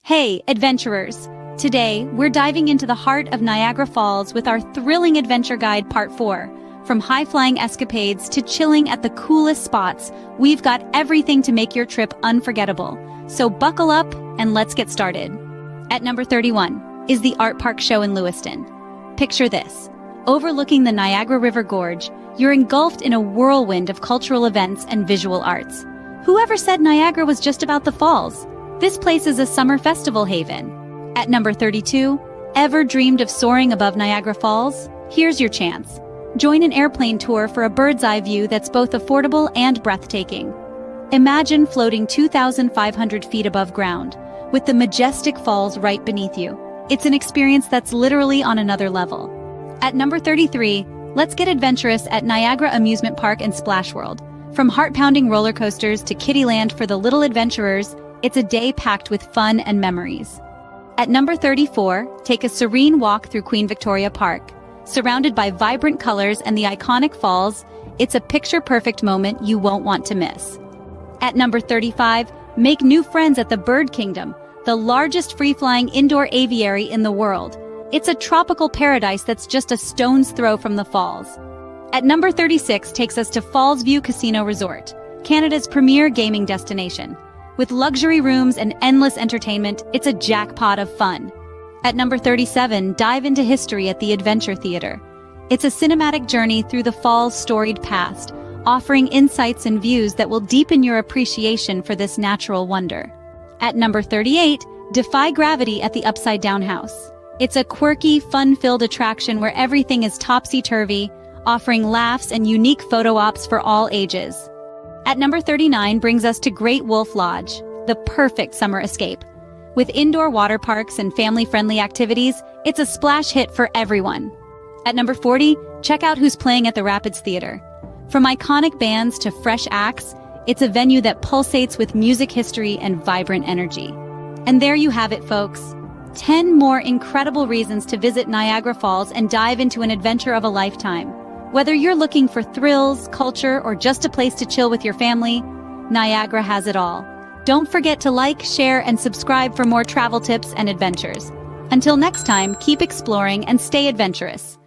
Hey, adventurers! Today, we're diving into the heart of Niagara Falls with our thrilling adventure guide Part 4. From high-flying escapades to chilling at the coolest spots, we've got everything to make your trip unforgettable. So buckle up and let's get started. At number 31 is the ArtPark Show in Lewiston. Picture this. Overlooking the Niagara River gorge, you're engulfed in a whirlwind of cultural events and visual arts. Whoever said Niagara was just about the falls? This place is a summer festival haven. At number 32, ever dreamed of soaring above Niagara Falls? Here's your chance. Join an airplane tour for a bird's-eye view that's both affordable and breathtaking. Imagine floating 2,500 feet above ground, with the majestic falls right beneath you. It's an experience that's literally on another level. At number 33, let's get adventurous at Niagara Amusement Park and Splash World. From heart-pounding roller coasters to Kiddieland for the little adventurers, it's a day packed with fun and memories. At number 34, take a serene walk through Queen Victoria Park. Surrounded by vibrant colors and the iconic falls, it's a picture-perfect moment you won't want to miss. At number 35, make new friends at the Bird Kingdom, the largest free-flying indoor aviary in the world. It's a tropical paradise that's just a stone's throw from the falls. At number 36 takes us to Fallsview Casino Resort, Canada's premier gaming destination. With luxury rooms and endless entertainment, it's a jackpot of fun. At number 37, dive into history at the Adventure Theater. It's a cinematic journey through the Falls' storied past, offering insights and views that will deepen your appreciation for this natural wonder. At number 38, defy gravity at the Upside Down House. It's a quirky, fun-filled attraction where everything is topsy-turvy, offering laughs and unique photo ops for all ages. At number 39 brings us to Great Wolf Lodge, the perfect summer escape. With indoor water parks and family-friendly activities, it's a splash hit for everyone. At number 40, check out who's playing at the Rapids Theater. From iconic bands to fresh acts, it's a venue that pulsates with music history and vibrant energy. And there you have it, folks. 10 more incredible reasons to visit Niagara Falls and dive into an adventure of a lifetime. Whether you're looking for thrills, culture, or just a place to chill with your family, Niagara has it all. Don't forget to like, share, and subscribe for more travel tips and adventures. Until next time, keep exploring and stay adventurous.